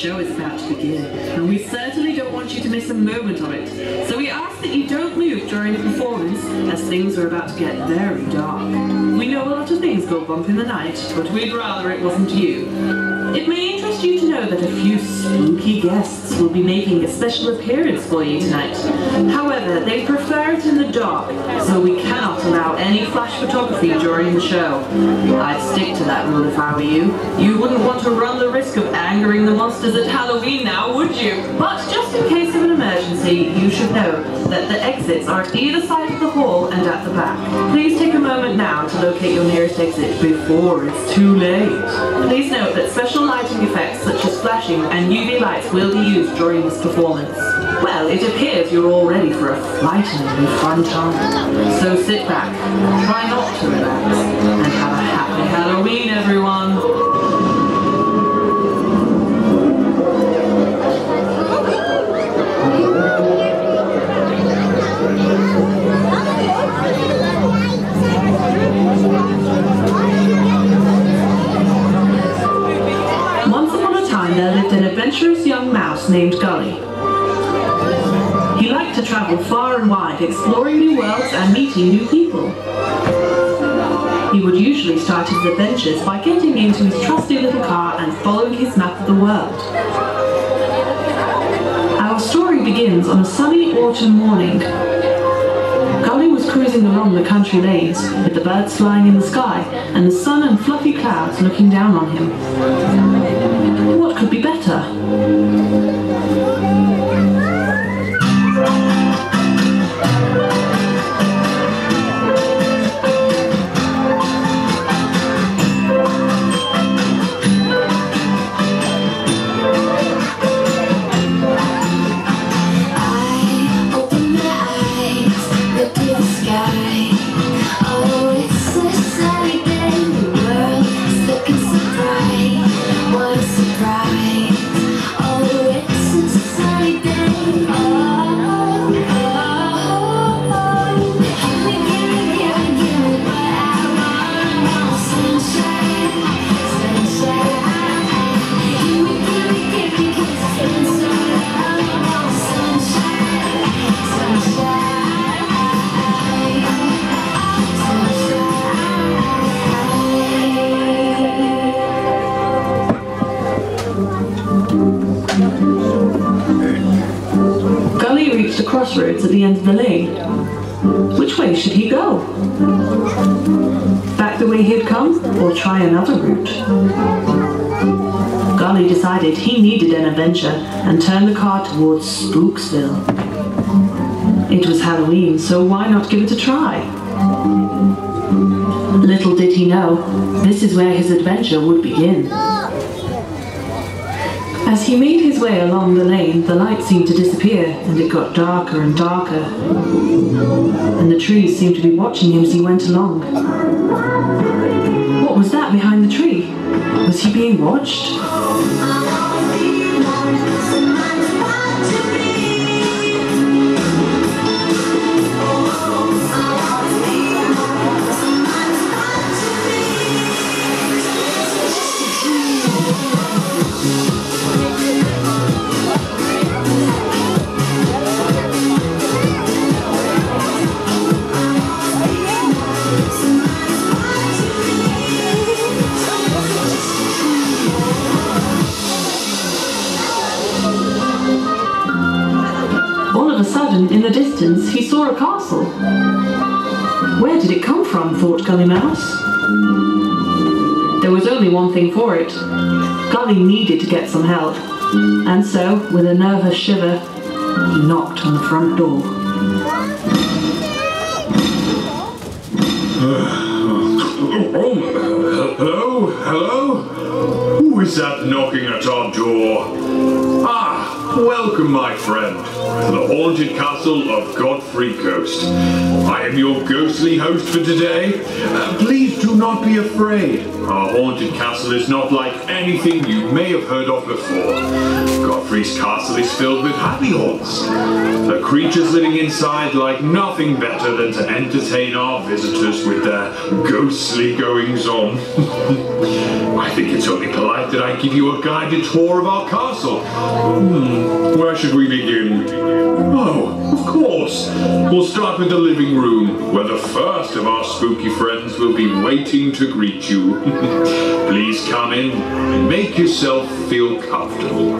show is about to begin, and we certainly don't want you to miss a moment of it. So we ask that you don't move during the performance, as things are about to get very dark. We know a lot of things go bump in the night, but we'd rather it wasn't you. It may interest you to know that a few spooky guests will be making a special appearance for you tonight. However, they prefer it in the dark, so we cannot allow any flash photography during the show. I'd stick to that rule if I were you. You wouldn't want to run the risk of angering the monsters at Halloween now, would you? But just in case of an emergency, you should know that the exits are at either side of the hall and at the back. Please take a moment now to locate your nearest exit before it's too late. Please note that special lighting effects such as flashing and UV lights will be used during this performance. Well, it appears you're all ready for a frighteningly fun time. So sit back, try not to relax, and have a happy Halloween, everyone! Once upon a time there lived an adventurous young mouse named Gully. He liked to travel far and wide, exploring new worlds and meeting new people. He would usually start his adventures by getting into his trusty little car and following his map of the world. Our story begins on a sunny autumn morning. Gully was cruising along the country lanes, with the birds flying in the sky and the sun and fluffy clouds looking down on him. What could be better? Crossroads at the end of the lane. Which way should he go? Back the way he had come, or try another route? Gully decided he needed an adventure and turned the car towards Spooksville. It was Halloween, so why not give it a try? Little did he know, this is where his adventure would begin. As he made his way along the lane, the light seemed to disappear, and it got darker and darker. And the trees seemed to be watching him as he went along. What was that behind the tree? Was he being watched? In the distance, he saw a castle. Where did it come from, thought Gully Mouse. There was only one thing for it. Gully needed to get some help. And so, with a nervous shiver, he knocked on the front door. Hello? Who is that knocking at our door? Ah, Welcome, my friend, to the haunted castle of Godfrey Ghost. I am your ghostly host for today. Please do not be afraid. Our haunted castle is not like anything you may have heard of before. Godfrey's castle is filled with happy haunts. The creatures living inside like nothing better than to entertain our visitors with their ghostly goings-on. I think it's only polite that I give you a guided tour of our castle. Where should we begin? Oh, of course. We'll start with the living room, where the first of our spooky friends will be waiting to greet you. Please come in and make yourself feel comfortable.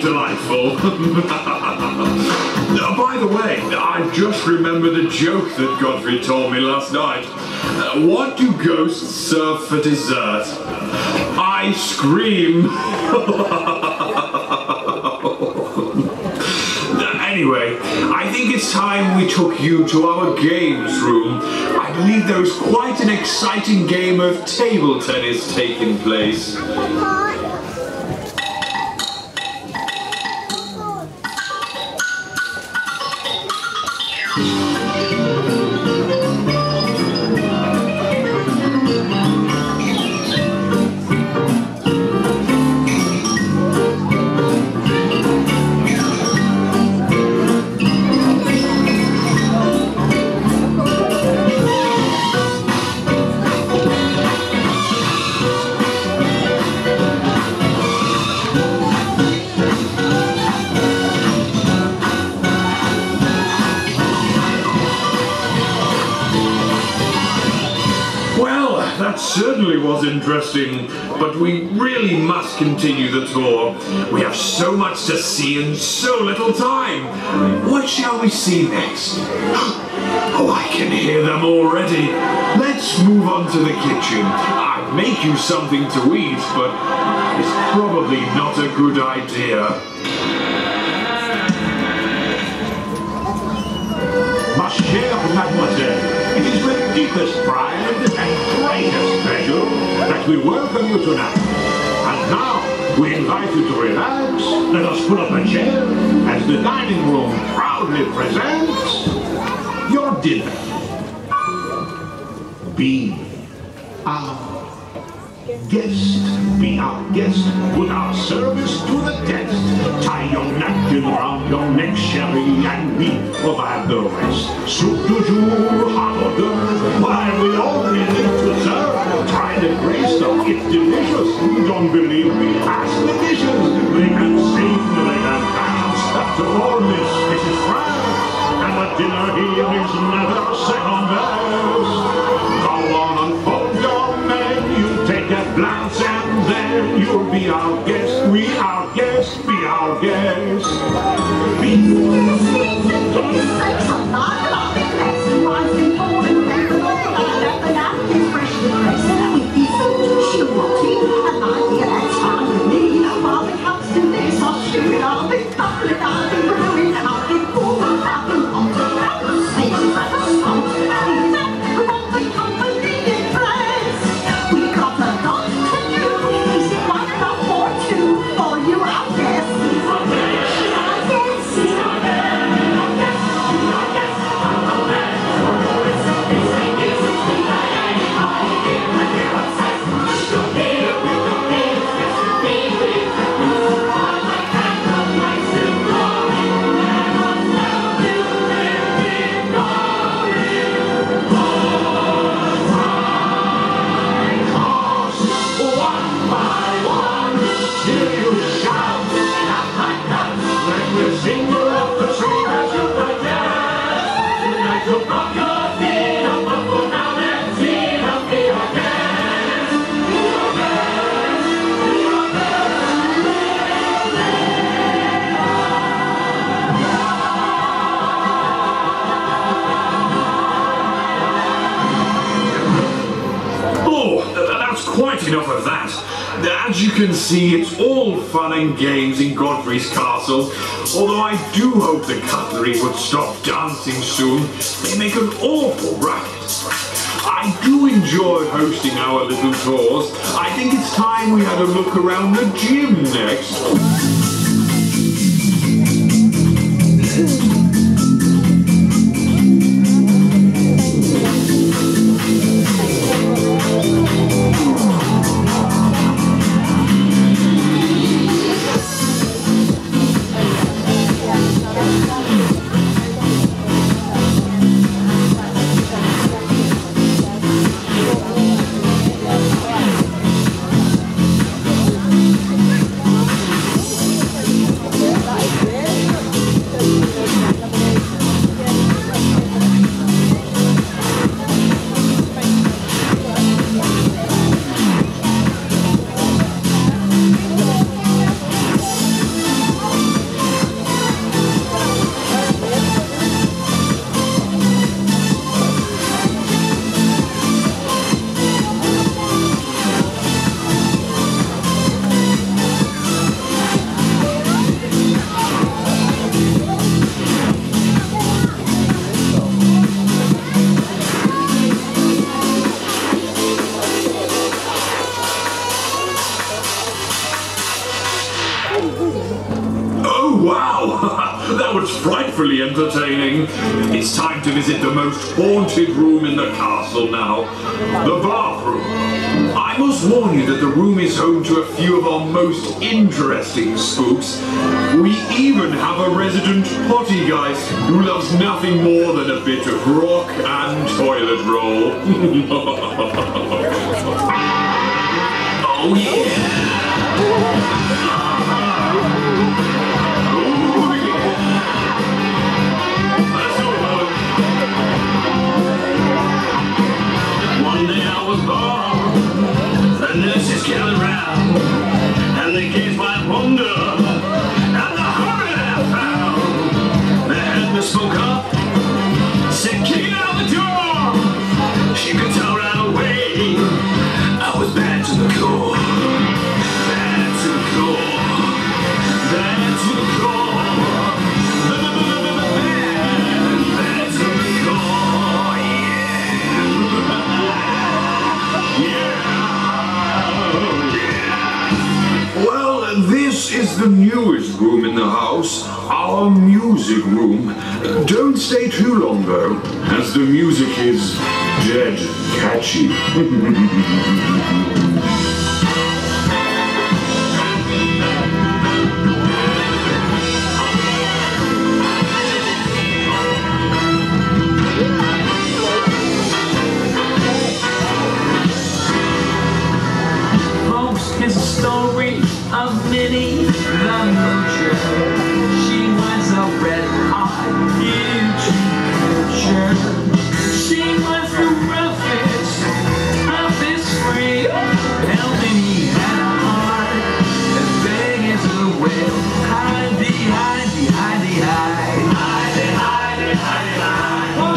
Delightful. By the way, I just remembered a joke that Godfrey told me last night. What do ghosts serve for dessert? Ice cream. Anyway, I think it's time we took you to our games room. I believe there is quite an exciting game of table tennis taking place. That certainly was interesting, but we really must continue the tour. We have so much to see in so little time. What shall we see next? Oh, I can hear them already. Let's move on to the kitchen. I'd make you something to eat, but it's probably not a good idea. Ma chère mademoiselle, it is with deepest pride and greatest pleasure that we welcome you tonight. And now, we invite you to relax. Let us pull up a chair as the dining room proudly presents your dinner. Be our guest. Be our guest. Put our service to the test. Tie your napkin around your neck, sherry, and we provide the rest. Soup du jour, hot hors d'oeuvre, while we only live to serve. Try the great stuff, it's delicious. Don't believe me, ask the dishes. They can sing, they can dance. After all this is France, and the dinner here is never second best. Go on and hold your menu, take a glance, and then you'll be our guest. We our guest, be our guest. Quite enough of that. As you can see, it's all fun and games in Godfrey's castle, although I do hope the cutlery would stop dancing soon. They make an awful racket. I do enjoy hosting our little tours. I think it's time we had a look around the gym next. Frightfully entertaining. It's time to visit the most haunted room in the castle now, the bathroom. I must warn you that the room is home to a few of our most interesting spooks. We even have a resident pottygeist who loves nothing more than a bit of rock and toilet roll. Oh yeah! The nurses gathered round, and they gazed my wonder at the horror I found. The headmistress spoke up, said, "Kick it out the door." She could tell right away I was bad to the core, bad to the core, bad to the core, bad to the core, yeah. This is the newest room in the house, our music room. Don't stay too long though, as the music is dead catchy. Here's a story of Minnie the Moocher. She was a red-hot huge creature. She was the roughest of this breed. Now Minnie had a heart as big as a whale. Hidey, hidey, hidey, hide. Hidey, hidey, hidey, hide. Oh.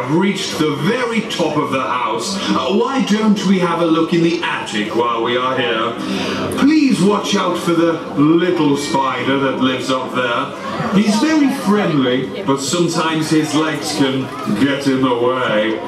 Reached the very top of the house. Why don't we have a look in the attic while we are here? Please watch out for the little spider that lives up there. He's very friendly, but sometimes his legs can get in the way.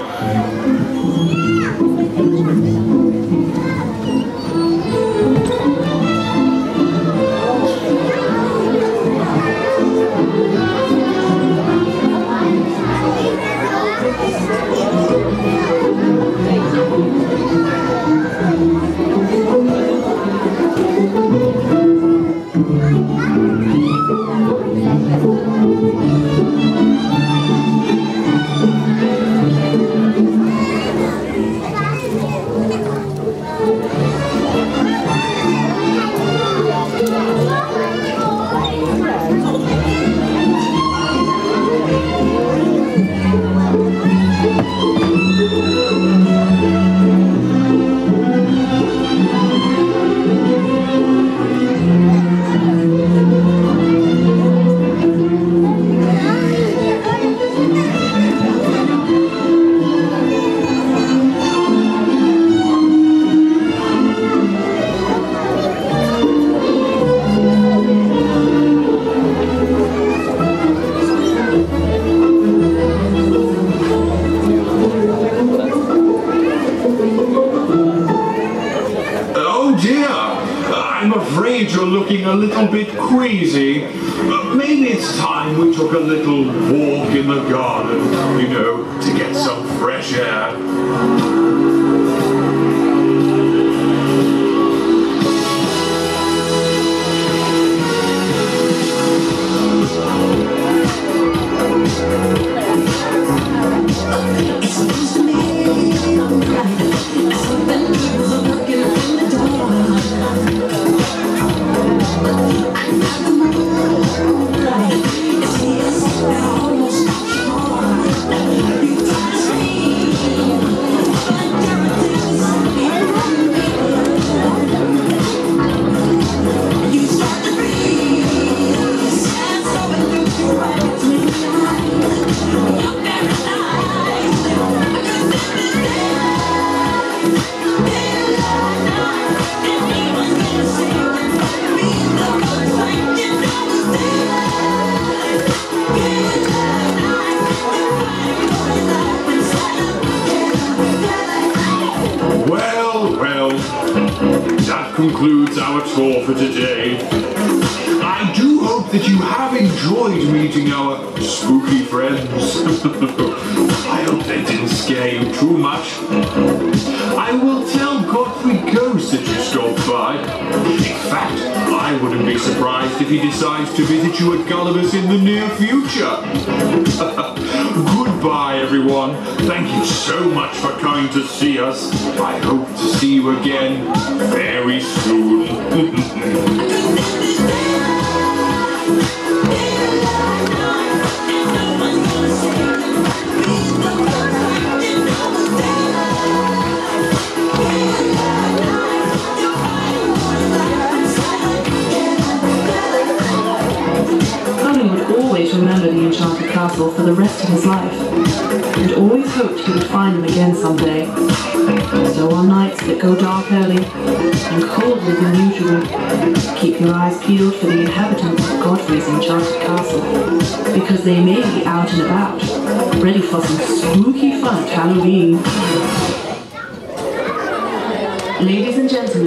You're looking a little bit crazy. Maybe it's time we took a little walk in the garden, you know, to get some fresh air. Concludes our tour for today. I do hope that you have enjoyed meeting our spooky friends. I hope they didn't scare you too much. I will tell Godfrey Ghost that you stopped by. In fact, I wouldn't be surprised if he decides to visit you at Gulliver's in the near future. Goodbye, everyone. Thank you so much for coming to see us. I hope to see you again very soon. Remember the enchanted castle for the rest of his life, and always hoped he would find them again someday. So on nights that go dark early and colder than usual, keep your eyes peeled for the inhabitants of Godfrey's enchanted castle, because they may be out and about, ready for some spooky fun at Halloween. Ladies and gentlemen,